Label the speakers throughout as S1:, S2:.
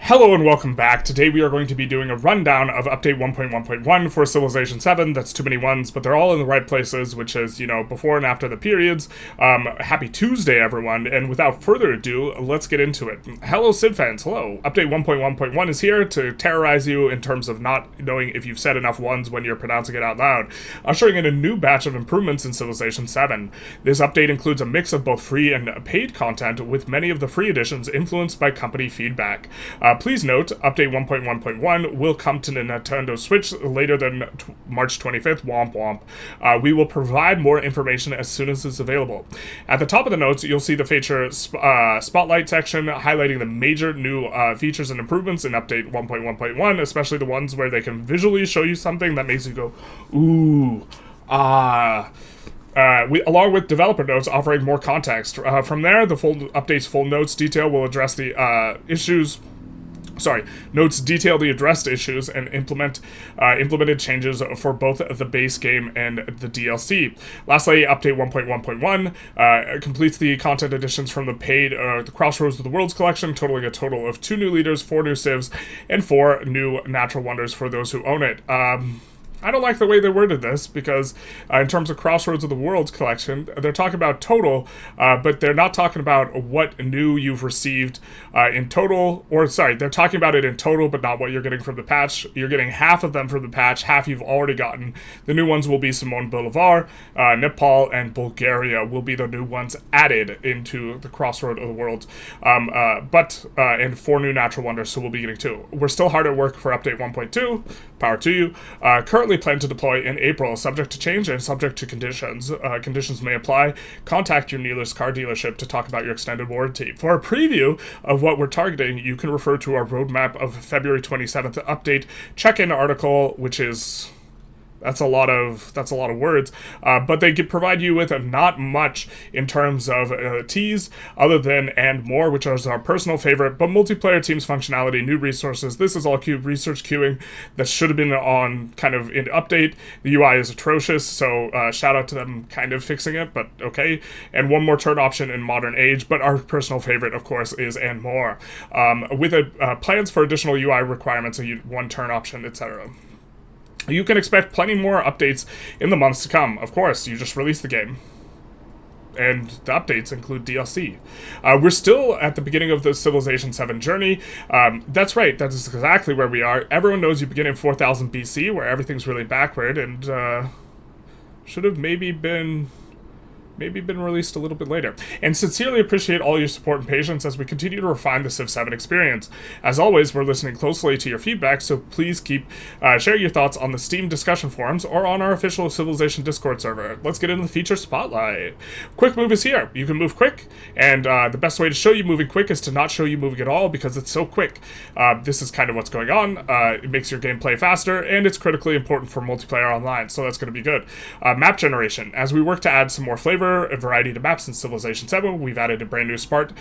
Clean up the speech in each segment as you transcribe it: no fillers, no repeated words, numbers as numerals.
S1: Hello and welcome back. Today we are going to be doing a rundown of update 1.1.1 for Civilization 7. That's too many ones, but they're all in the right places, which is, before and after the periods. Happy Tuesday, everyone, and without further ado, let's get into it. Hello, Civ fans. Hello. Update 1.1.1 is here to terrorize you in terms of not knowing if you've said enough ones when you're pronouncing it out loud, ushering in a new batch of improvements in Civilization 7. This update includes a mix of both free and paid content, with many of the free editions influenced by company feedback. Please note, update 1.1.1 will come to the Nintendo Switch later than March 25th, womp womp. We will provide more information as soon as it's available. At the top of the notes, you'll see the feature spotlight section highlighting the major new features and improvements in update 1.1.1, especially the ones where they can visually show you something that makes you go, ooh, along with developer notes offering more context. From there, the update's full notes detail will address the notes detail the addressed issues and implemented changes for both the base game and the DLC. Lastly, update 1.1.1 completes the content additions from the paid the Crossroads of the Worlds collection, totaling a total of 2 new leaders, 4 new civs, and 4 new natural wonders for those who own it. I don't like the way they worded this, because in terms of Crossroads of the Worlds collection, they're talking about total, but they're not talking about what new you've received in total, they're talking about it in total, but not what you're getting from the patch. You're getting half of them from the patch, half you've already gotten. The new ones will be Simón Bolívar, Nepal, and Bulgaria will be the new ones added into the Crossroad of the Worlds, and 4 new natural wonders, so we'll be getting 2. We're still hard at work for update 1.2, power to you. Currently plan to deploy in April, subject to change and subject to conditions. Conditions may apply. Contact your nearest car dealership to talk about your extended warranty. For a preview of what we're targeting, you can refer to our roadmap of February 27th update check-in article, which is... That's a lot of words, but they provide you with not much in terms of teas, other than and more, which is our personal favorite, but multiplayer teams functionality, new resources. This is all research queuing that should have been on kind of in update. The UI is atrocious, so shout out to them kind of fixing it, but okay. And one more turn option in modern age, but our personal favorite, of course, is and more. With plans for additional UI requirements, a one turn option, etc. You can expect plenty more updates in the months to come. Of course, you just released the game. And the updates include DLC. We're still at the beginning of the Civilization 7 journey. That's right, that's exactly where we are. Everyone knows you begin in 4000 BC, where everything's really backward, and should have maybe been released a little bit later. And sincerely appreciate all your support and patience as we continue to refine the Civ 7 experience. As always, we're listening closely to your feedback, so please keep sharing your thoughts on the Steam discussion forums or on our official Civilization Discord server. Let's get into the feature spotlight. Quick move is here. You can move quick, and the best way to show you moving quick is to not show you moving at all, because it's so quick. This is kind of what's going on. It makes your gameplay faster, and it's critically important for multiplayer online, so that's going to be good. Map generation. As we work to add some more flavor and variety to maps in Civilization 7, we've added a brand new start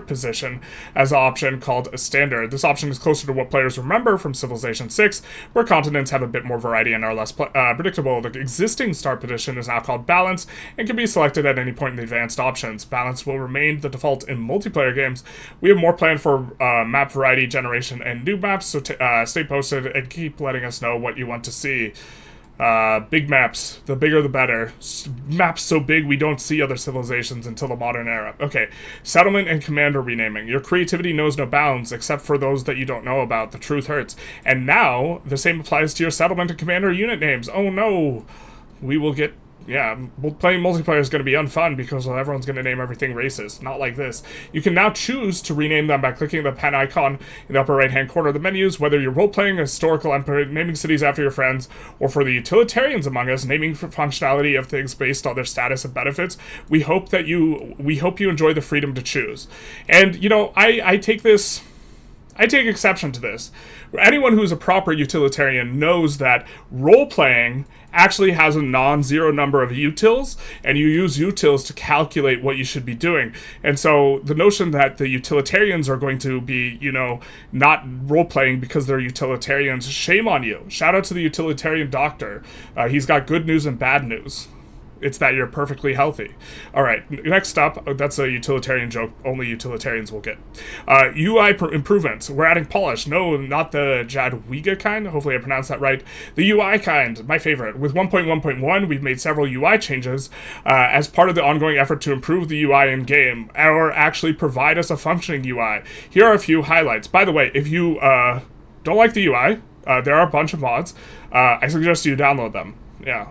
S1: position as an option called a standard. This option is closer to what players remember from Civilization 6, where continents have a bit more variety and are less predictable. The existing start position is now called balance and can be selected at any point in the advanced options. Balance will remain the default in multiplayer games. We have more planned for map variety generation and new maps, so stay posted and keep letting us know what you want to see. Big maps, the bigger the better. Maps so big we don't see other civilizations until the modern era. Okay, settlement and commander renaming. Your creativity knows no bounds, except for those that you don't know about. The truth hurts. And now, the same applies to your settlement and commander unit names. Oh no! We will get... Yeah, playing multiplayer is going to be unfun because everyone's going to name everything racist. Not like this. You can now choose to rename them by clicking the pen icon in the upper right-hand corner of the menus, whether you're role-playing a historical empire, naming cities after your friends, or for the utilitarians among us, naming functionality of things based on their status and benefits. We hope you enjoy the freedom to choose. And, I take exception to this. Anyone who's a proper utilitarian knows that role-playing actually has a non-zero number of utils, and you use utils to calculate what you should be doing. And so the notion that the utilitarians are going to be, not role-playing because they're utilitarians, shame on you. Shout out to the utilitarian doctor. He's got good news and bad news. It's that you're perfectly healthy. All right, next up, that's a utilitarian joke only utilitarians will get. UI improvements. We're adding polish. No, not the Jadwiga kind. Hopefully I pronounced that right. The UI kind, my favorite. With 1.1.1, we've made several UI changes as part of the ongoing effort to improve the UI in-game, or actually provide us a functioning UI. Here are a few highlights. By the way, if you don't like the UI, there are a bunch of mods. I suggest you download them. Yeah.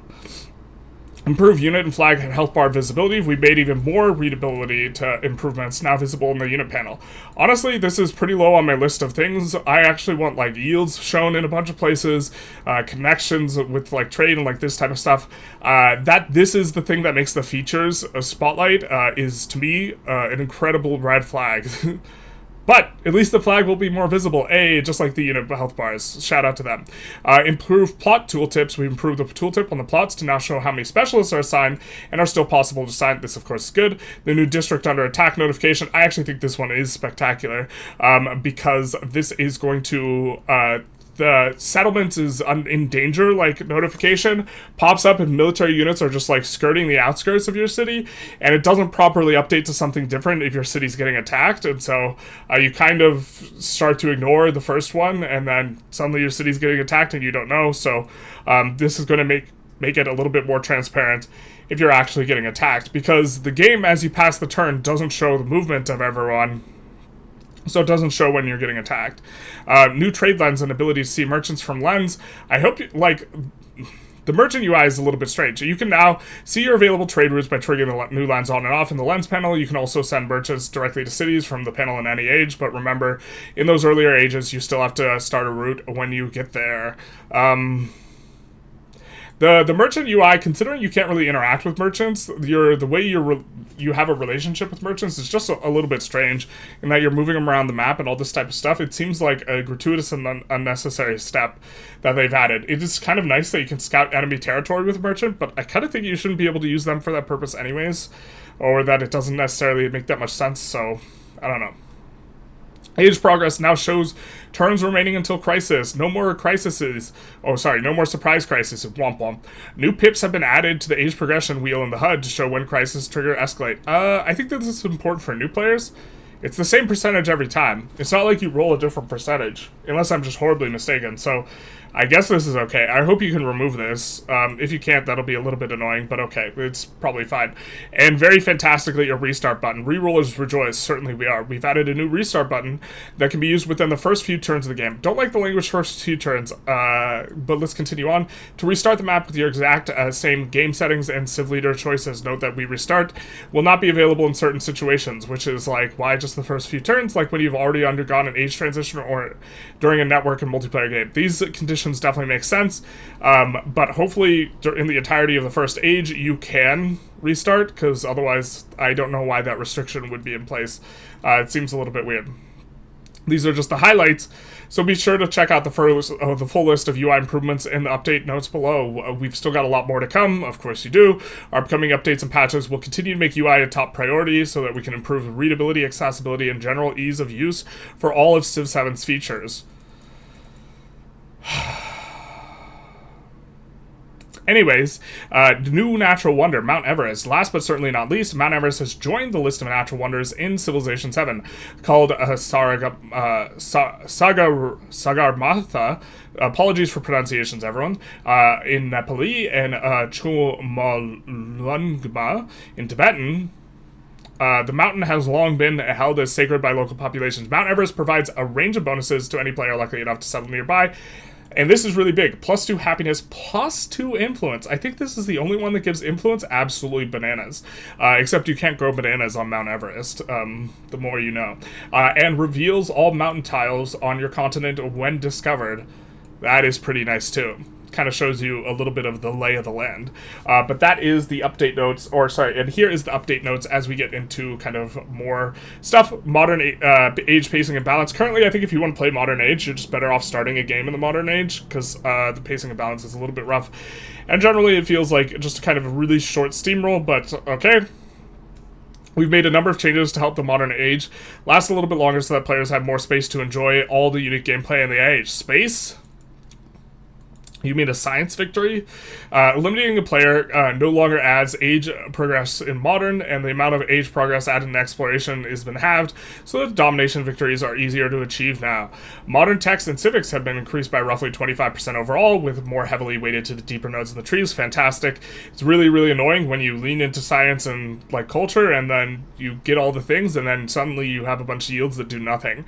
S1: Improve unit and flag and health bar visibility. We made even more readability to improvements now visible in the unit panel. Honestly, this is pretty low on my list of things. I actually want like yields shown in a bunch of places, connections with like trade and like this type of stuff. This is the thing that makes the features a spotlight is to me an incredible red flag. But at least the flag will be more visible, just like the unit health bars. Shout out to them. Improved plot tooltips. We improved the tooltip on the plots to now show how many specialists are assigned and are still possible to assign. This, of course, is good. The new district under attack notification. I actually think this one is spectacular because this is going to... the settlement is in danger, like, notification pops up if military units are just, like, skirting the outskirts of your city, and it doesn't properly update to something different if your city's getting attacked, and so you kind of start to ignore the first one, and then suddenly your city's getting attacked and you don't know, so this is going to make it a little bit more transparent if you're actually getting attacked, because the game, as you pass the turn, doesn't show the movement of everyone. So it doesn't show when you're getting attacked. New trade lens and ability to see merchants from lens. I hope, the merchant UI is a little bit strange. You can now see your available trade routes by triggering the new lens on and off in the lens panel. You can also send merchants directly to cities from the panel in any age, but remember, in those earlier ages, you still have to start a route when you get there. The merchant UI, considering you can't really interact with merchants, the way you have a relationship with merchants is just a little bit strange in that you're moving them around the map and all this type of stuff. It seems like a gratuitous and unnecessary step that they've added. It is kind of nice that you can scout enemy territory with a merchant, but I kind of think you shouldn't be able to use them for that purpose anyways, or that it doesn't necessarily make that much sense, so I don't know. Age progress now shows turns remaining until crisis. No more crises. No more surprise crisis. Womp womp. New pips have been added to the age progression wheel in the HUD to show when crisis trigger escalate. I think that this is important for new players. It's the same percentage every time. It's not like you roll a different percentage, unless I'm just horribly mistaken. So I guess this is okay. I hope you can remove this. If you can't, that'll be a little bit annoying, but okay, it's probably fine. And very fantastically, a restart button. Rerollers rejoice, certainly we are. We've added a new restart button that can be used within the first few turns of the game. Don't like the language first few turns, but let's continue on. To restart the map with your exact same game settings and civ leader choices, note that we restart will not be available in certain situations, which is like, why just the first few turns? Like when you've already undergone an age transition or during a network and multiplayer game. These conditions definitely make sense, but hopefully in the entirety of the first age you can restart, because otherwise I don't know why that restriction would be in place. It seems a little bit weird. These are just the highlights, so be sure to check out the full list of UI improvements in the update notes below. We've still got a lot more to come, of course you do. Our upcoming updates and patches will continue to make UI a top priority so that we can improve readability, accessibility, and general ease of use for all of Civ 7's features. Anyways, new natural wonder, Mount Everest. Last but certainly not least, Mount Everest has joined the list of natural wonders in Civilization 7, called Sagarmatha. Apologies for pronunciations, everyone. In Nepali and Chumolungma in Tibetan. The mountain has long been held as sacred by local populations. Mount Everest provides a range of bonuses to any player lucky enough to settle nearby. And this is really big. +2 happiness, +2 influence. I think this is the only one that gives influence. Absolutely bananas. Except you can't grow bananas on Mount Everest. The more you know. And reveals all mountain tiles on your continent when discovered. That is pretty nice too. Kind of shows you a little bit of the lay of the land. But that is the update notes, and here is the update notes as we get into kind of more stuff. Modern age pacing and balance. Currently, I think if you want to play Modern Age, you're just better off starting a game in the Modern Age, because the pacing and balance is a little bit rough. And generally, it feels like just kind of a really short steamroll, but okay. We've made a number of changes to help the Modern Age last a little bit longer so that players have more space to enjoy all the unique gameplay in the age. Space? You mean a science victory? Eliminating a player no longer adds age progress in modern, and the amount of age progress added in exploration has been halved, so that domination victories are easier to achieve now. Modern text and civics have been increased by roughly 25% overall, with more heavily weighted to the deeper nodes in the trees. Fantastic. It's really, really annoying when you lean into science and like culture, and then you get all the things, and then suddenly you have a bunch of yields that do nothing.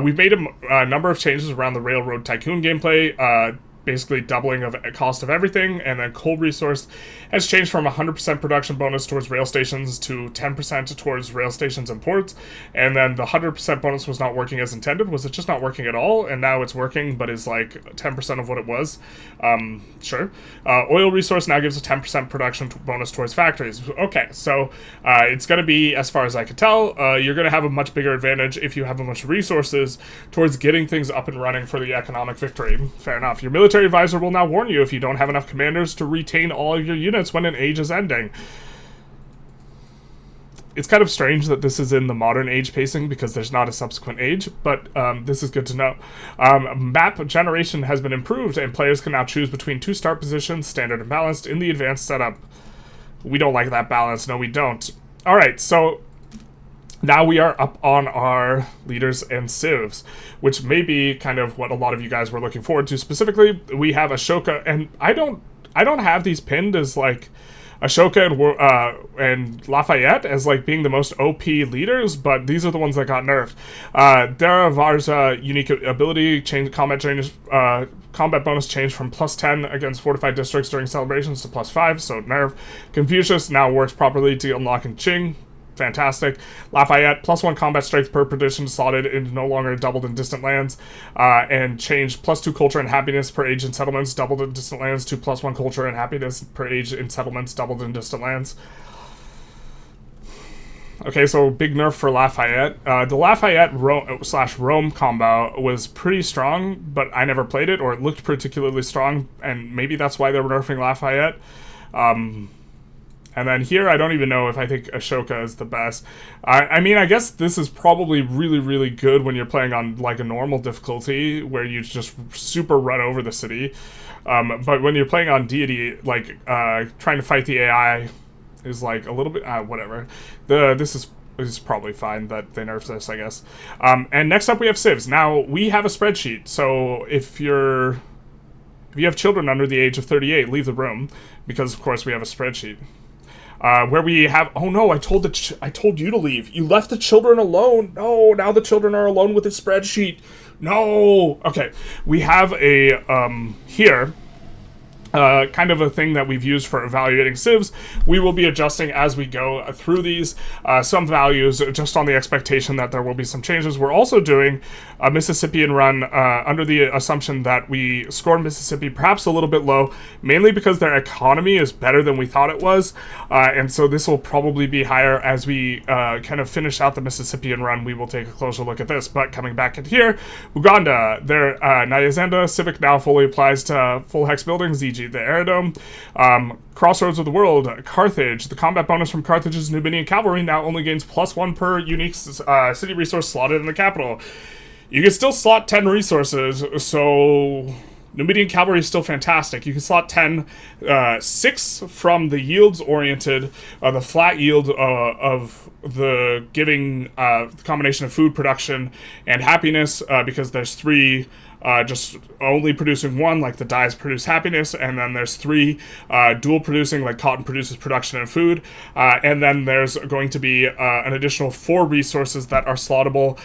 S1: We've made a number of changes around the Railroad Tycoon gameplay. Basically doubling of cost of everything, and then coal resource has changed from 100% production bonus towards rail stations to 10% towards rail stations and ports, and then the 100% bonus was not working as intended. Was it just not working at all? And now it's working, but is like 10% of what it was. Sure. Oil resource now gives a 10% production bonus towards factories. Okay, so it's going to be, as far as I can tell, you're going to have a much bigger advantage if you have a bunch of resources towards getting things up and running for the economic victory. Fair enough. Your military advisor will now warn you if you don't have enough commanders to retain all of your units when an age is ending. It's kind of strange that this is in the modern age pacing because there's not a subsequent age, but this is good to know. Map generation has been improved, and players can now choose between 2 start positions, standard and balanced, in the advanced setup. We don't like that balance. No, we don't. Alright, so now we are up on our leaders and civs, which may be kind of what a lot of you guys were looking forward to. Specifically, we have Ashoka, and I don't have these pinned as like Ashoka and Lafayette as like being the most OP leaders, but these are the ones that got nerfed. Daravarza unique ability change combat bonus changed from +10 against fortified districts during celebrations to +5, so nerf. Confucius now works properly to unlock in Qing. Fantastic. Lafayette, +1 combat strength per prediction slotted into no longer doubled in distant lands, and changed +2 culture and happiness per age in settlements doubled in distant lands to +1 culture and happiness per age in settlements doubled in distant lands. Okay, so big nerf for Lafayette. The Lafayette Rome combo was pretty strong, but I never played it, or it looked particularly strong, and maybe that's why they're nerfing Lafayette. And then here, I don't even know if I think Ashoka is the best. I mean, I guess this is probably really, really good when you're playing on, like, a normal difficulty, where you just super run over the city. But when you're playing on Deity, like, trying to fight the AI is, like, a little bit, whatever. This is probably fine that they nerfed this, I guess. And next up, we have civs. Now, we have a spreadsheet, so if you have children under the age of 38, leave the room, because, of course, we have a spreadsheet. Where we have, oh no, I told you to leave. You left the children alone. No, now the children are alone with the spreadsheet. No. Okay, we have a, here, kind of a thing that we've used for evaluating civs. We will be adjusting as we go through these, some values just on the expectation that there will be some changes. We're also doing a Mississippian run under the assumption that we scored Mississippi perhaps a little bit low, mainly because their economy is better than we thought it was, and so this will probably be higher as we kind of finish out the Mississippian run. We will take a closer look at this, but coming back in here, Uganda, their Nyazenda Civic now fully applies to full hex buildings, e.g. the Aerodome. Crossroads of the World, Carthage. The combat bonus from Carthage's Numidian cavalry now only gains +1 per unique city resource slotted in the capital. You can still slot 10 resources, so Numidian cavalry is still fantastic. You can slot 10, 6 from the yields-oriented, the flat yield of the giving combination of food production and happiness, because there's 3 just only producing 1, like the dyes produce happiness, and then there's 3 dual producing, like cotton produces production and food, and then there's going to be an additional 4 resources that are slottable.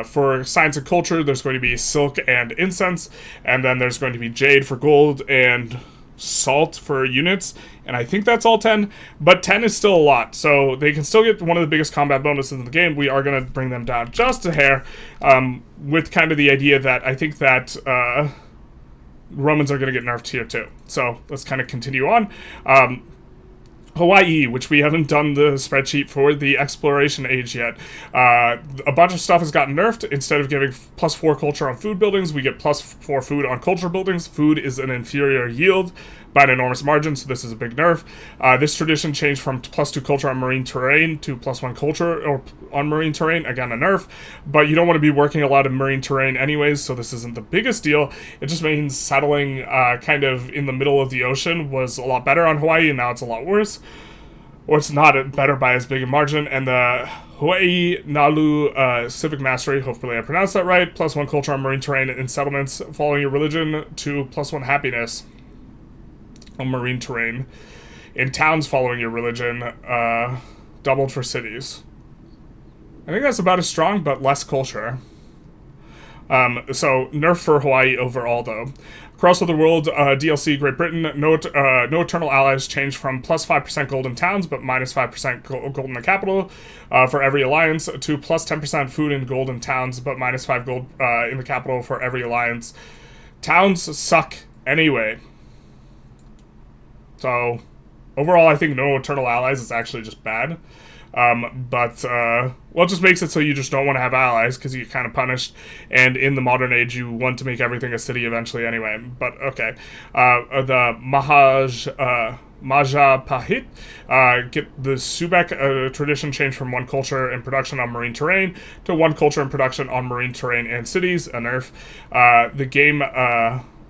S1: For science and culture, there's going to be silk and incense, and then there's going to be jade for gold and salt for units, and I think that's all 10, but 10 is still a lot, so they can still get one of the biggest combat bonuses in the game. We are going to bring them down just a hair, with kind of the idea that I think that Romans are going to get nerfed here too. So let's kind of continue on. Hawaii, which we haven't done the spreadsheet for the exploration age yet. A bunch of stuff has gotten nerfed. Instead of giving +4 culture on food buildings, we get +4 food on culture buildings. Food is an inferior yield by an enormous margin, so this is a big nerf. This tradition changed from +2 culture on marine terrain to +1 culture or on marine terrain, again a nerf, but you don't want to be working a lot of marine terrain anyways, so this isn't the biggest deal. It just means settling kind of in the middle of the ocean was a lot better on Hawaii, and now it's a lot worse. Or it's not better by as big a margin, and the Hawaii Nalu Civic Mastery, hopefully I pronounced that right, +1 culture on marine terrain in settlements following your religion to +1 happiness on marine terrain. In towns following your religion, doubled for cities. I think that's about as strong, but less culture. So, nerf for Hawaii overall, though. Across the world, DLC Great Britain, no eternal allies changed from +5% gold in towns, but -5% gold in the capital for every alliance, to +10% food and gold in towns, but -5 gold in the capital for every alliance. Towns suck anyway. So, overall, I think no eternal allies is actually just bad. Well, it just makes it so you just don't want to have allies, because you get kind of punished, and in the modern age, you want to make everything a city eventually anyway. But, okay. The Majapahit get the Subek tradition changed from 1 culture in production on marine terrain to 1 culture in production on marine terrain and cities, a nerf. The game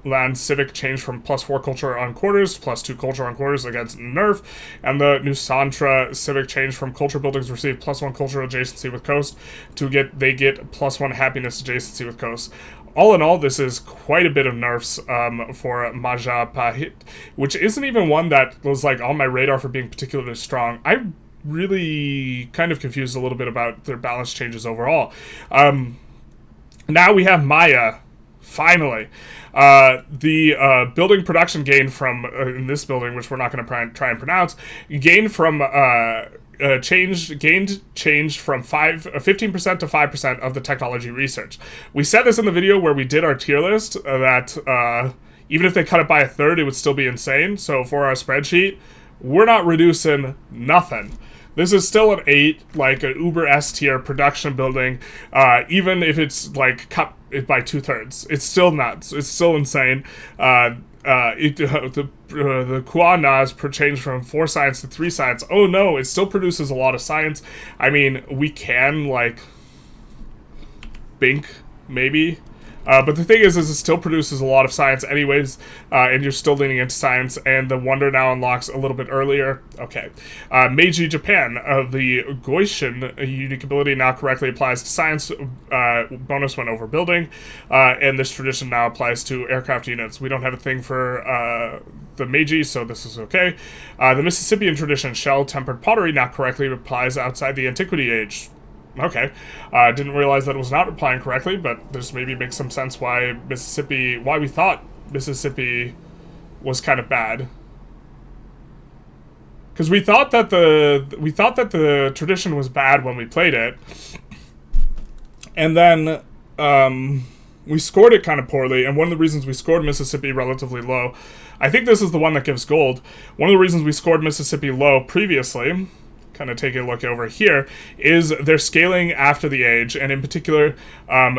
S1: Land Civic changed from +4 culture on quarters to +2 culture on quarters against nerf, and the Nusantra Civic changed from culture buildings receive +1 cultural adjacency with coast to they get +1 happiness adjacency with coast. All in all, this is quite a bit of nerfs for Majapahit, which isn't even one that was like on my radar for being particularly strong. I'm really kind of confused a little bit about their balance changes overall. Now we have Meier. Finally, the building production gain from in this building, which we're not going to try and pronounce, gained from changed from 15% to 5% of the technology research. We said this in the video where we did our tier list that even if they cut it by 1/3, it would still be insane. So for our spreadsheet, we're not reducing nothing. This is still an 8, like an Uber S tier production building, even if it's like cut it by 2/3. It's still nuts. It's still insane. The Kuanas changed from 4 science to 3 science. Oh no, it still produces a lot of science. I mean, we can like bink mebi. But the thing is it still produces a lot of science anyways, and you're still leaning into science, and the wonder now unlocks a little bit earlier. Okay. Meiji Japan, the Goishin unique ability now correctly applies to science bonus when overbuilding, and this tradition now applies to aircraft units. We don't have a thing for the Meiji, so this is okay. The Mississippian tradition, shell-tempered pottery, now correctly applies outside the Antiquity Age. Okay. Didn't realize that it was not replying correctly, but this maybe makes some sense why we thought Mississippi was kind of bad. Because we thought that the tradition was bad when we played it. And then we scored it kind of poorly, and one of the reasons we scored Mississippi relatively low, I think this is the one that gives gold. One of the reasons we scored Mississippi low previously, kind of take a look over here, is their scaling after the age, and in particular,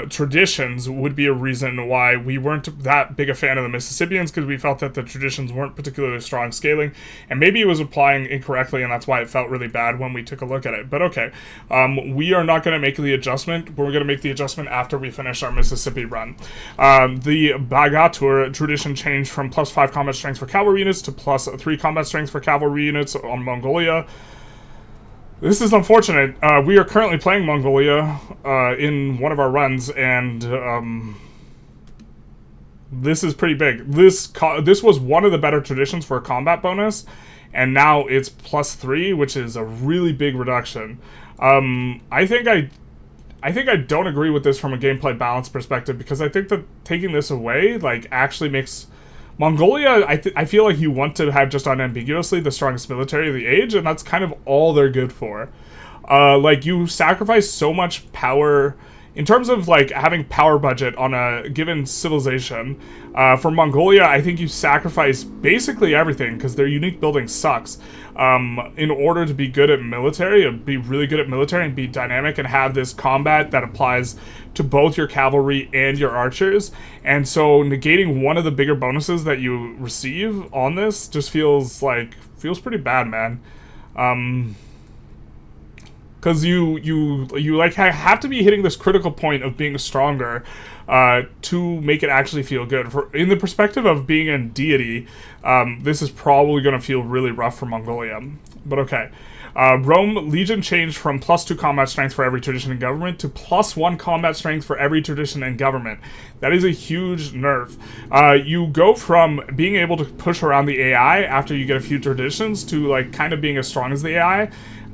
S1: traditions would be a reason why we weren't that big a fan of the Mississippians, because we felt that the traditions weren't particularly strong scaling, and maybe it was applying incorrectly, and that's why it felt really bad when we took a look at it. But okay, we are not going to make the adjustment. We're going to make the adjustment after we finish our Mississippi run. The Bagatur tradition changed from +5 combat strength for cavalry units to +3 combat strength for cavalry units on Mongolia. This is unfortunate. We are currently playing Mongolia in one of our runs, and this is pretty big. This was one of the better traditions for a combat bonus, and now it's +3, which is a really big reduction. I think I don't agree with this from a gameplay balance perspective, because I think that taking this away like actually makes Mongolia, I feel like you want to have just unambiguously the strongest military of the age, and that's kind of all they're good for. Like, you sacrifice so much power in terms of like having power budget on a given civilization, for Mongolia, I think you sacrifice basically everything because their unique building sucks. In order to be good at military, be really good at military and be dynamic and have this combat that applies to both your cavalry and your archers. And so negating one of the bigger bonuses that you receive on this just feels pretty bad, man. Because you like have to be hitting this critical point of being stronger to make it actually feel good. In the perspective of being a deity, this is probably going to feel really rough for Mongolia. But okay. Rome Legion changed from +2 combat strength for every tradition and government to +1 combat strength for every tradition and government. That is a huge nerf. You go from being able to push around the AI after you get a few traditions to like kind of being as strong as the AI.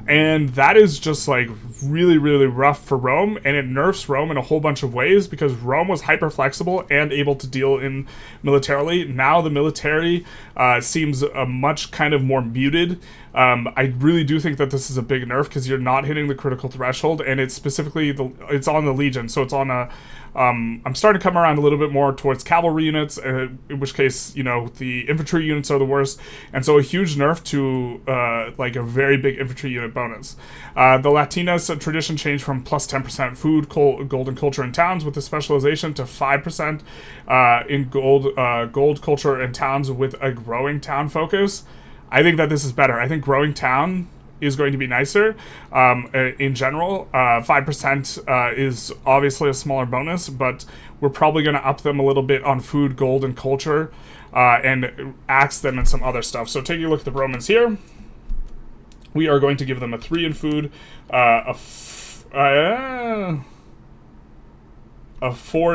S1: And that is just like really, really rough for Rome, and it nerfs Rome in a whole bunch of ways because Rome was hyper flexible and able to deal in militarily. Now the military seems much kind of more muted. I really do think that this is a big nerf because you're not hitting the critical threshold, and it's specifically it's on the Legion, so it's on a. I'm starting to come around a little bit more towards cavalry units, in which case, you know, the infantry units are the worst, and so a huge nerf to like a very big infantry unit bonus. The Latinas tradition changed from +10% food, gold, and culture in towns with a specialization to 5% in gold, culture, and towns with a growing town focus. I think that this is better. I think growing town is going to be nicer in general. 5% is obviously a smaller bonus, but we're probably going to up them a little bit on food, gold, and culture, and axe them in some other stuff. So taking a look at the Romans here, we are going to give them a 3 in food, a 4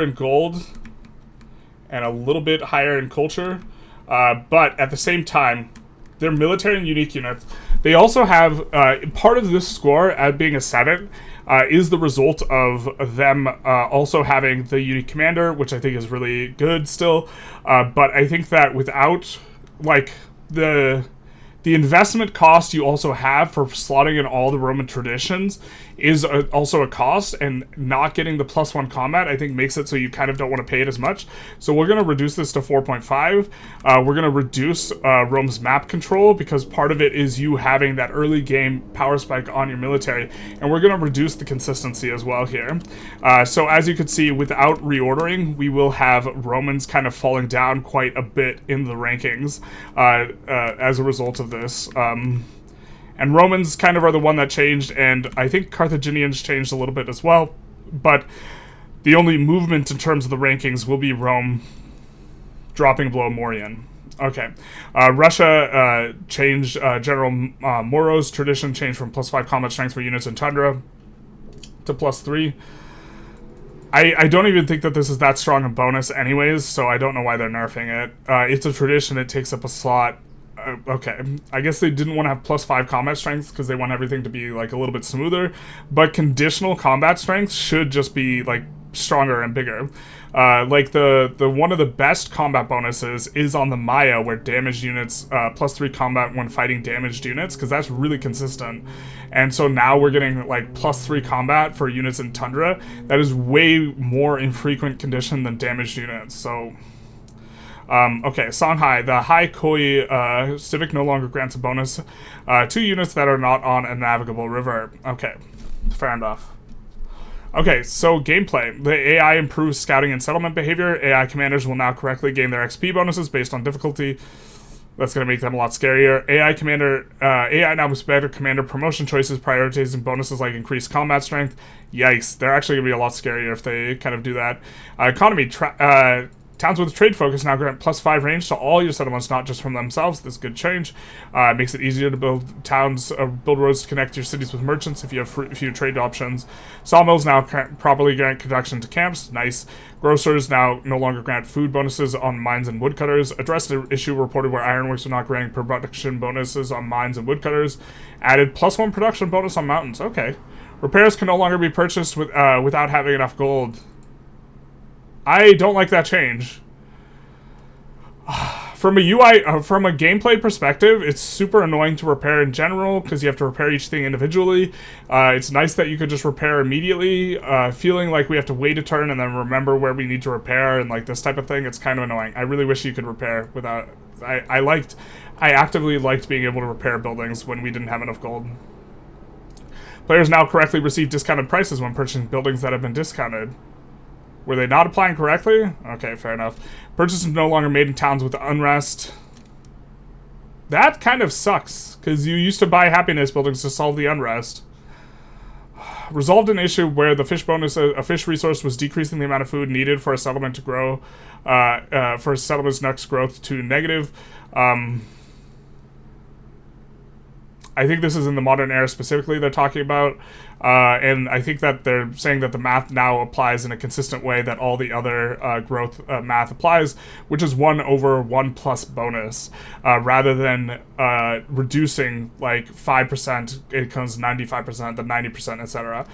S1: in gold, and a little bit higher in culture. But at the same time, they're military and unique units. They also have, part of this score at being a 7 is the result of them also having the unique commander, which I think is really good still. But I think that without, like, the investment cost you also have for slotting in all the Roman traditions is also a cost, and not getting the +1 combat, I think, makes it so you kind of don't want to pay it as much. So we're going to reduce this to 4.5. We're going to reduce Rome's map control, because part of it is you having that early game power spike on your military, and we're going to reduce the consistency as well here. So as you can see, without reordering, we will have Romans kind of falling down quite a bit in the rankings as a result of this. And Romans kind of are the one that changed, and I think Carthaginians changed a little bit as well, but the only movement in terms of the rankings will be Rome dropping below Mauryan. Okay. Russia changed General Moro's tradition, changed from +5 combat strength for units in Tundra to +3. I don't even think that this is that strong a bonus anyways, so I don't know why they're nerfing it. It's a tradition, it takes up a slot. Okay, I guess they didn't want to have +5 combat strength because they want everything to be like a little bit smoother, but conditional combat strength should just be like stronger and bigger. Like the one of the best combat bonuses is on the Meier, where damaged units +3 combat when fighting damaged units, because that's really consistent. And so now we're getting like +3 combat for units in Tundra. That is way more infrequent condition than damaged units. So okay, Songhai. The Hai Koi Civic no longer grants a bonus to units that are not on a navigable river. Okay, fair enough. Okay, so gameplay. The AI improves scouting and settlement behavior. AI commanders will now correctly gain their XP bonuses based on difficulty. That's going to make them a lot scarier. AI now has better commander promotion choices, prioritizing bonuses like increased combat strength. Yikes, they're actually going to be a lot scarier if they kind of do that. Economy. Towns with trade focus now grant +5 range to all your settlements, not just from themselves. This is good change. It makes it easier to build towns, build roads to connect your cities with merchants if you have few trade options. Sawmills now properly grant conduction to camps. Nice. Grocers now no longer grant food bonuses on mines and woodcutters. Addressed an issue reported where ironworks are not granting production bonuses on mines and woodcutters. Added +1 production bonus on mountains. Okay. Repairs can no longer be purchased without having enough gold. I don't like that change. from a UI, from a gameplay perspective, it's super annoying to repair in general because you have to repair each thing individually. It's nice that you could just repair immediately. Feeling like we have to wait a turn and then remember where we need to repair and like this type of thing, it's kind of annoying. I really wish you could repair without. I actively liked being able to repair buildings when we didn't have enough gold. Players now correctly receive discounted prices when purchasing buildings that have been discounted. Were they not applying correctly? Okay, fair enough. Purchase is no longer made in towns with unrest. That kind of sucks, because you used to buy happiness buildings to solve the unrest. Resolved an issue where the fish bonus, a fish resource, was decreasing the amount of food needed for a settlement to grow, for a settlement's next growth to negative. I think this is in the modern era specifically they're talking about, and I think that they're saying that the math now applies in a consistent way that all the other growth math applies, which is 1 over 1 plus bonus, rather than reducing like 5%, it comes 95%, then 90%, etc.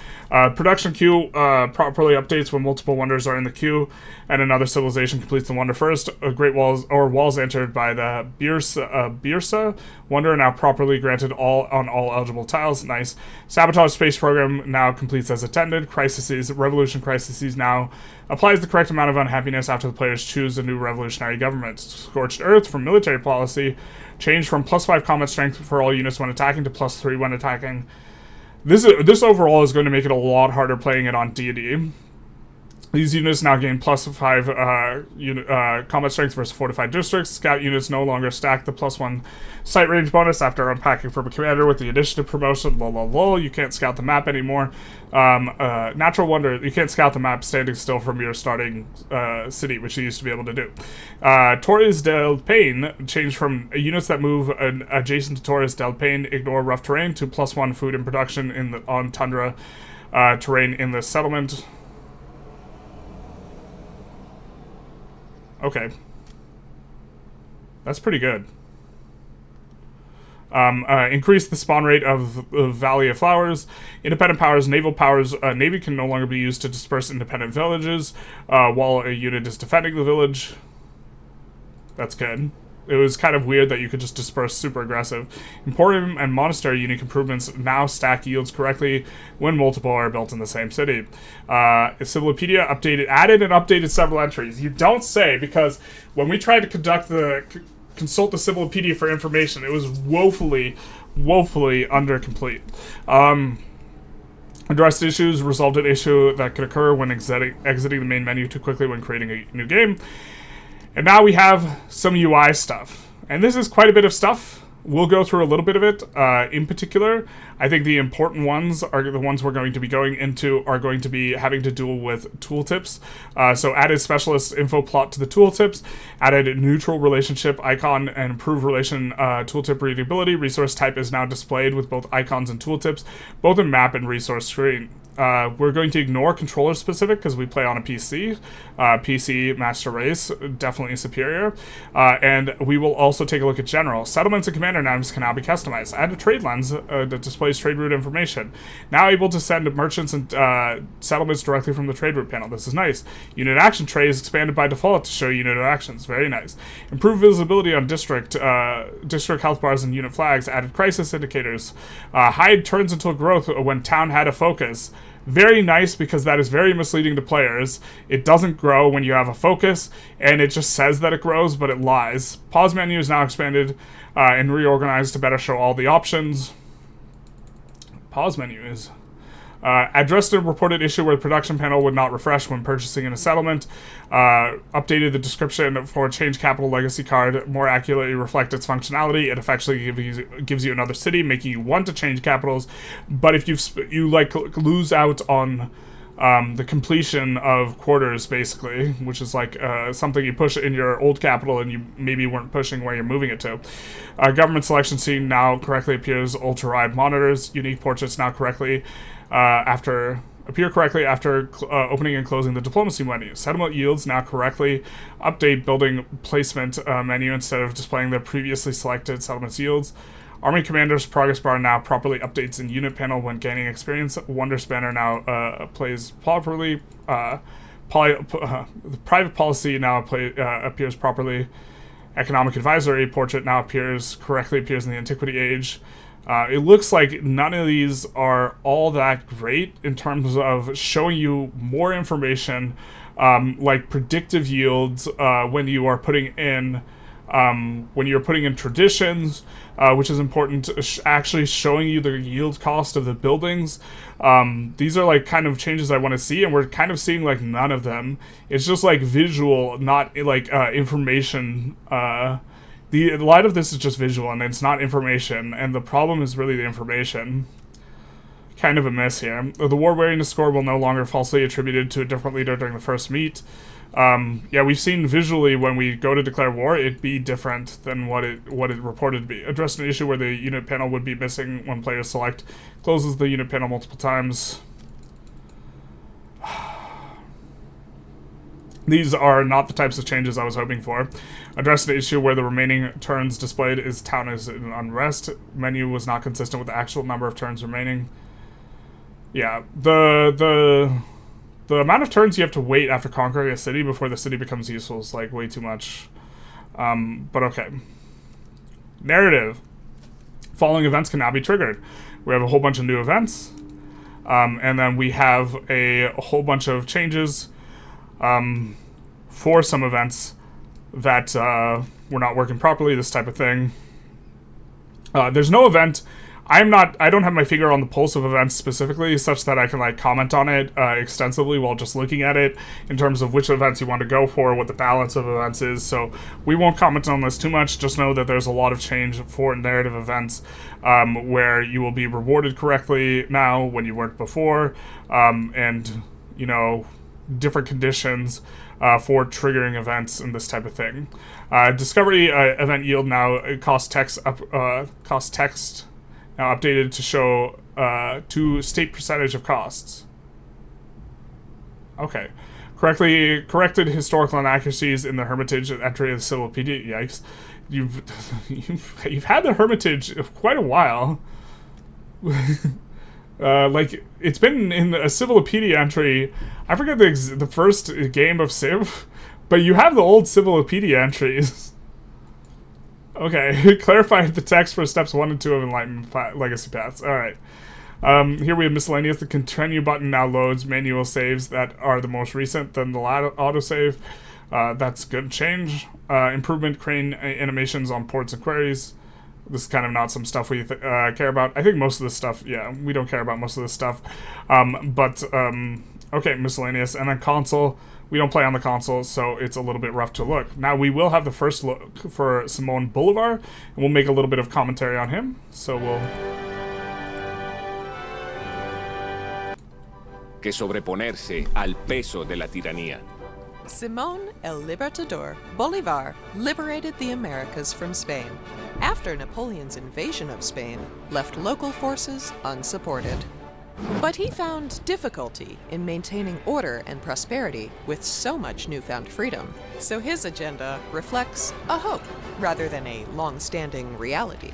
S1: Production queue properly updates when multiple wonders are in the queue, and another civilization completes the wonder first. Walls entered by the Birsa wonder are now properly granted on all eligible tiles. Nice. Sabotage space program now completes as intended. Revolution crises now applies the correct amount of unhappiness after the players choose a new revolutionary government. Scorched Earth from military policy changed from +5 combat strength for all units when attacking to +3 when attacking. This overall is going to make it a lot harder playing it on D&D. These units now gain +5 combat strength versus fortified districts. Scout units no longer stack the +1 sight range bonus after unpacking from a commander with the initiative promotion. You can't scout the map anymore. Natural wonder, you can't scout the map standing still from your starting city, which you used to be able to do. Torres del Paine changed from units that move adjacent to Torres del Paine ignore rough terrain to +1 food and production on tundra terrain in the settlement. Okay. That's pretty good. Increase the spawn rate of the Valley of Flowers. Independent powers, naval powers. Navy can no longer be used to disperse independent villages while a unit is defending the village. That's good. It was kind of weird that you could just disperse super aggressive. Emporium and monastery unique improvements now stack yields correctly when multiple are built in the same city. Civilopedia added and updated several entries. You don't say, because when we tried to consult the Civilopedia for information, it was woefully undercomplete. Addressed issues, resolved an issue that could occur when exiting the main menu too quickly when creating a new game. And now we have some UI stuff. And this is quite a bit of stuff. We'll go through a little bit of it. In particular, I think the important ones are the ones we're going to be going into are going to be having to do with tooltips. So added specialist info plot to the tooltips, added neutral relationship icon and improved relation tooltip readability. Resource type is now displayed with both icons and tooltips, both in map and resource screen. We're going to ignore controller specific because we play on a PC. PC master race, definitely superior. And we will also take a look at general. Settlements and commander names can now be customized. Add a trade lens that displays trade route information. Now able to send merchants and settlements directly from the trade route panel. This is nice. Unit action tray is expanded by default to show unit actions. Very nice. Improved visibility on district health bars and unit flags. Added crisis indicators. Hide turns until growth when town had a focus. Very nice, because that is very misleading to players. It doesn't grow when you have a focus, and it just says that it grows, but it lies. Pause menu is now expanded and reorganized to better show all the options. Pause menu is... addressed a reported issue where the production panel would not refresh when purchasing in a settlement. Updated the description for change capital legacy card more accurately reflect its functionality. It effectively gives you another city, making you want to change capitals. But if you lose out on the completion of quarters, basically, which is like something you push in your old capital and you maybe weren't pushing where you're moving it to. Government selection scene now correctly appears. Ultra-wide monitors. Unique portraits now appear correctly after opening and closing the diplomacy menu. Settlement yields now correctly update building placement menu instead of displaying the previously selected settlements yields. Army commander's progress bar now properly updates in unit panel when gaining experience. Wonder spanner now plays properly. The private policy now appears properly. Economic Advisory portrait now correctly appears in the Antiquity Age. It looks like none of these are all that great in terms of showing you more information, like predictive yields when you are putting in traditions, which is important, actually showing you the yield cost of the buildings. These are like kind of changes I want to see, and we're kind of seeing like none of them. It's just like visual, not like information. A lot of this is just visual, and it's not information, and the problem is really the information. Kind of a miss here. The war weariness score will no longer falsely attributed to a different leader during the first meet. Yeah, we've seen visually when we go to declare war, it be different than what it reported to be. Addressed an issue where the unit panel would be missing when players select. Closes the unit panel multiple times. These are not the types of changes I was hoping for. Addressed an issue where the remaining turns displayed is town is in unrest. Menu was not consistent with the actual number of turns remaining. Yeah, the amount of turns you have to wait after conquering a city before the city becomes useful is like way too much. But okay. Narrative. Following events can now be triggered. We have a whole bunch of new events. And then we have a whole bunch of changes for some events that were not working properly, this type of thing. There's no event. I don't have my finger on the pulse of events specifically, such that I can like comment on it extensively while just looking at it in terms of which events you want to go for, what the balance of events is. So we won't comment on this too much. Just know that there's a lot of change for narrative events where you will be rewarded correctly now when you weren't before, and you know, different conditions for triggering events and this type of thing. Discovery event yield now cost text now updated to show to state percentage of costs. Okay. Corrected historical inaccuracies in the Hermitage entry of the Civilopedia. Yikes. You've had the Hermitage quite a while. Like, it's been in a Civilopedia entry. I forget the first game of Civ, but you have the old Civilopedia entries. Okay, clarified the text for steps 1 and 2 of Enlightenment Legacy Paths. Alright. Here we have miscellaneous. The continue button now loads manual saves that are the most recent than the autosave. That's good change. Improvement crane animations on ports and queries. This is kind of not some stuff we care about. I think most of this stuff, yeah, we don't care about most of this stuff. Okay, miscellaneous. And then console. We don't play on the console, so it's a little bit rough to look. Now, we will have the first look for Simón Bolívar, and we'll make a little bit of commentary on him. So we'll...
S2: Que sobreponerse al peso de la tiranía.
S3: Simón el Libertador Bolívar liberated the Americas from Spain after Napoleon's invasion of Spain left local forces unsupported. But he found difficulty in maintaining order and prosperity with so much newfound freedom, so his agenda reflects a hope rather than a long-standing reality.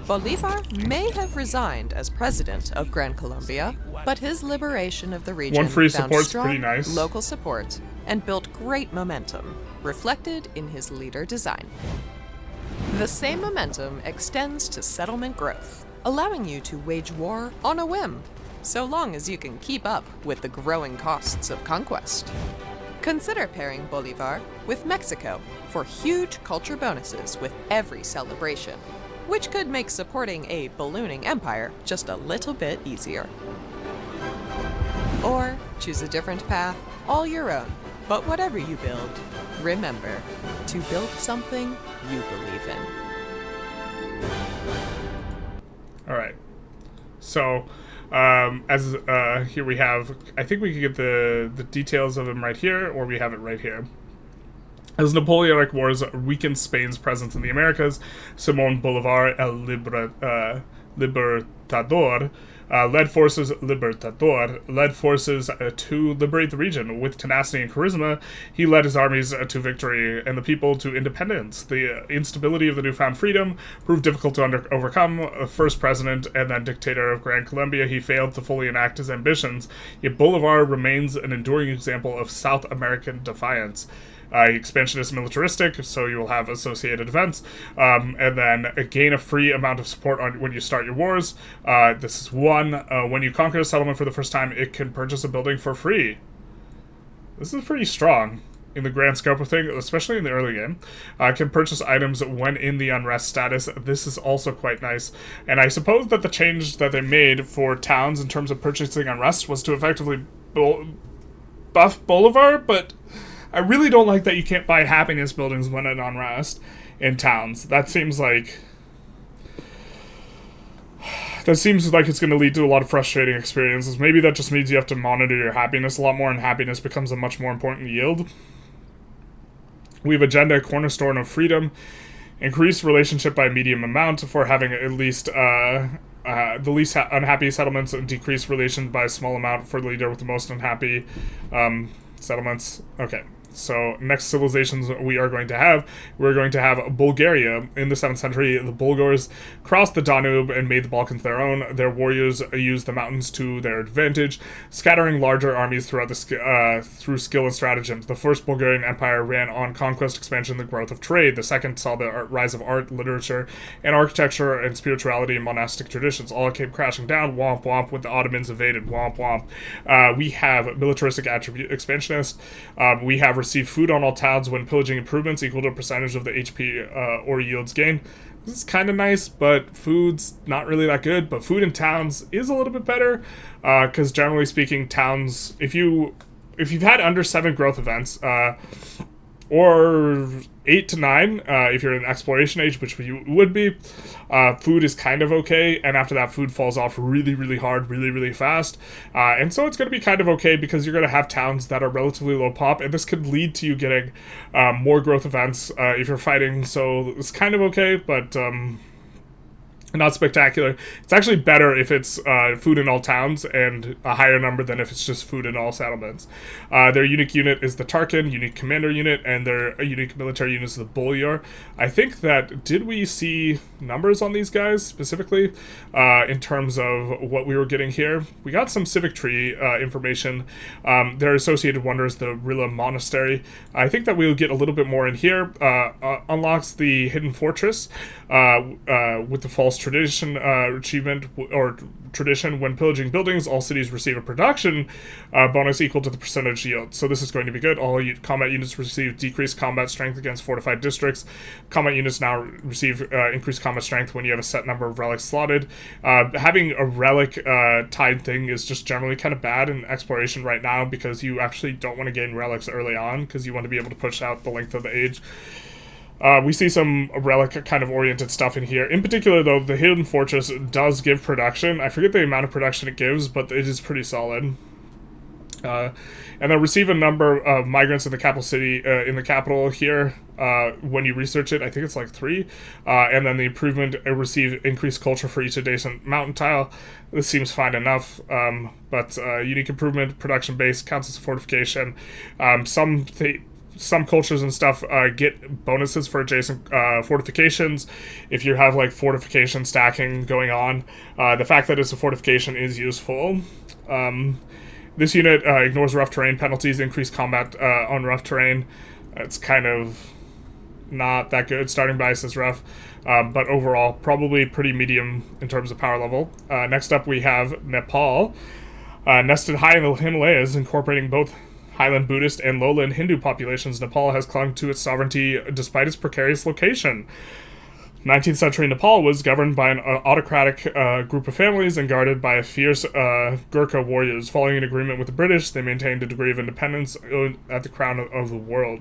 S3: Bolívar may have resigned as president of Gran Colombia, but his liberation of the region found strong local support and built great momentum, reflected in his leader design. The same momentum extends to settlement growth, allowing you to wage war on a whim, so long as you can keep up with the growing costs of conquest. Consider pairing Bolívar with Mexico for huge culture bonuses with every celebration, which could make supporting a ballooning empire just a little bit easier. Or choose a different path, all your own, but whatever you build, remember to build something you believe in.
S1: All right. So, here we have, I think we could get the details of him right here, or we have it right here. As Napoleonic Wars weakened Spain's presence in the Americas, Simón Bolívar el Libertador led forces to liberate the region. With tenacity and charisma, he led his armies to victory and the people to independence. The instability of the newfound freedom proved difficult to overcome. First president and then dictator of Gran Colombia, he failed to fully enact his ambitions, yet Bolívar remains an enduring example of South American defiance. Expansion is militaristic, so you will have associated events. And then gain a free amount of support on when you start your wars. This is 1. When you conquer a settlement for the first time, it can purchase a building for free. This is pretty strong in the grand scope of things, especially in the early game. Can purchase items when in the unrest status. This is also quite nice. And I suppose that the change that they made for towns in terms of purchasing unrest was to effectively buff Bolivar, but I really don't like that you can't buy happiness buildings when in unrest in towns. That seems like it's going to lead to a lot of frustrating experiences. Maybe that just means you have to monitor your happiness a lot more, and happiness becomes a much more important yield. We have agenda, cornerstone of freedom, increase relationship by a medium amount for having at least the least unhappy settlements, and decrease relation by a small amount for the leader with the most unhappy settlements. Okay. So, next civilizations we're going to have Bulgaria. In the 7th century, the Bulgars crossed the Danube and made the Balkans their own. Their warriors used the mountains to their advantage, scattering larger armies throughout through skill and stratagem. The first Bulgarian Empire ran on conquest, expansion, and the growth of trade. The second saw the rise of art, literature, and architecture, and spirituality and monastic traditions. All came crashing down, womp womp, when the Ottomans invaded, womp womp. We have militaristic attribute expansionist. We have receive food on all towns when pillaging improvements equal to a percentage of the HP or yields gain. This is kind of nice, but food's not really that good. But food in towns is a little bit better, because generally speaking, towns, if you've had under 7 growth events, or 8 to 9, if you're in exploration age, which you would be, food is kind of okay, and after that, food falls off really, really hard, really, really fast, and so it's going to be kind of okay, because you're going to have towns that are relatively low pop, and this could lead to you getting more growth events if you're fighting, so it's kind of okay, but not spectacular. It's actually better if it's food in all towns and a higher number than if it's just food in all settlements. Their unique unit is the Tarkin, unique commander unit, and their unique military unit is the Bolyar. I think that, did we see numbers on these guys specifically in terms of what we were getting here? We got some civic tree information. Their associated wonder is the Rilla Monastery. I think that we'll get a little bit more in here. Unlocks the Hidden Fortress with the false tradition achievement or tradition. When pillaging buildings, all cities receive a production bonus equal to the percentage yield. So this is going to be good. All combat units receive decreased combat strength against fortified districts. Combat units now receive increased combat strength when you have a set number of relics slotted. Having a relic tied thing is just generally kind of bad in exploration right now, because you actually don't want to gain relics early on, because you want to be able to push out the length of the age. We see some relic kind of oriented stuff in here. In particular, though, the Hidden Fortress does give production. I forget the amount of production it gives, but it is pretty solid. And they'll receive a number of migrants in the capital city, in the capital here, when you research it. I think it's like 3. And then the improvement, receive increased culture for each adjacent mountain tile. This seems fine enough, but unique improvement, production base, counts as a fortification. Some cultures and stuff get bonuses for adjacent fortifications if you have like fortification stacking going on. The fact that it's a fortification is useful. This unit ignores rough terrain penalties, increased combat on rough terrain. It's kind of not that good. Starting bias is rough, but overall probably pretty medium in terms of power level. Next up we have Nepal. Nested high in the Himalayas, incorporating both Highland Buddhist and lowland Hindu populations, Nepal has clung to its sovereignty despite its precarious location. 19th century Nepal was governed by an autocratic group of families and guarded by fierce Gurkha warriors. Following an agreement with the British, they maintained a degree of independence at the crown of the world.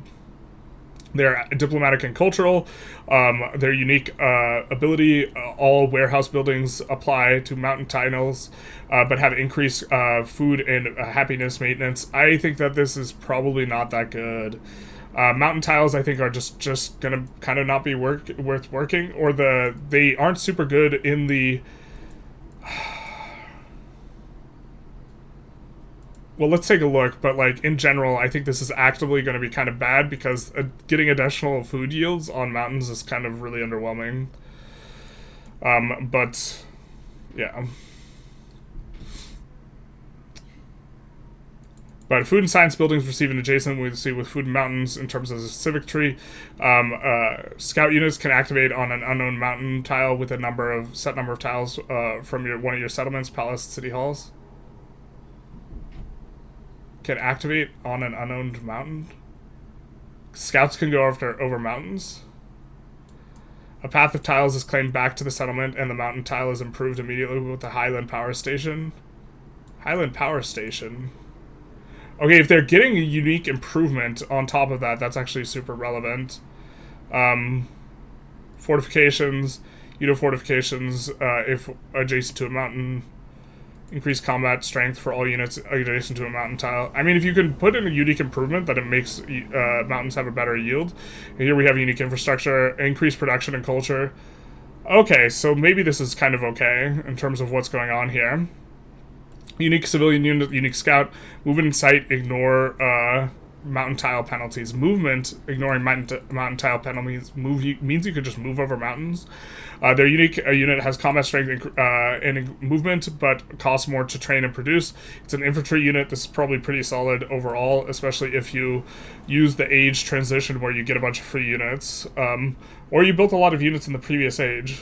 S1: They're diplomatic and cultural. Their unique ability, all warehouse buildings apply to mountain tiles, but have increased food and happiness maintenance. I think that this is probably not that good. Mountain tiles, I think, are just gonna kind of not be worth working, or they aren't super good in the... Well, let's take a look, but like in general, I think this is actively going to be kind of bad, because getting additional food yields on mountains is kind of really underwhelming. But yeah. But food and science buildings receive an adjacent, we see with food and mountains in terms of the civic tree. Scout units can activate on an unknown mountain tile with a set number of tiles from one of your settlements, palace, city halls. Can activate on an unknown mountain. Scouts can go over mountains. A path of tiles is claimed back to the settlement, and the mountain tile is improved immediately with the Highland Power Station. Highland Power Station. Okay, if they're getting a unique improvement on top of that, that's actually super relevant. Fortifications. Fortifications, if adjacent to a mountain. Increase combat strength for all units adjacent to a mountain tile. I mean, if you can put in a unique improvement that it makes mountains have a better yield. Here we have unique infrastructure, increased production and culture. Okay, so maybe this is kind of okay in terms of what's going on here. Unique civilian unit, unique scout. Movement in sight, ignore mountain tile penalties. Movement, ignoring mountain tile penalties, means you could just move over mountains. Their unique unit has combat strength and movement, but costs more to train and produce. It's an infantry unit. This is probably pretty solid overall, especially if you use the age transition where you get a bunch of free units. Or you built a lot of units in the previous age.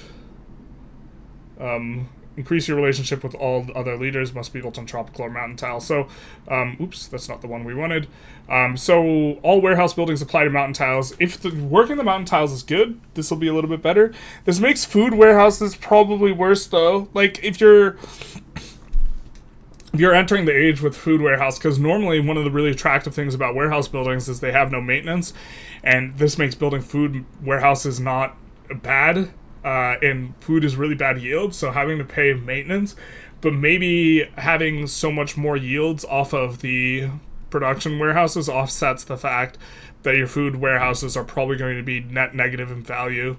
S1: Increase your relationship with all other leaders, must be built on tropical or mountain tile. So, oops, that's not the one we wanted. So, all warehouse buildings apply to mountain tiles. If the working the mountain tiles is good, this will be a little bit better. This makes food warehouses probably worse, though. Like, if you're entering the age with food warehouse, because normally one of the really attractive things about warehouse buildings is they have no maintenance, and this makes building food warehouses not bad. And food is really bad yield, so having to pay maintenance, but maybe having so much more yields off of the production warehouses offsets the fact that your food warehouses are probably going to be net negative in value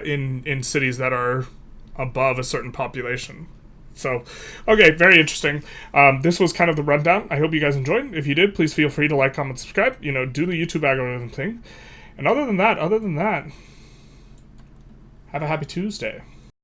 S1: in cities that are above a certain population. So, okay, very interesting. This was kind of the rundown. I hope you guys enjoyed. If you did, please feel free to like, comment, subscribe. Do the YouTube algorithm thing. And other than that, have a happy Tuesday.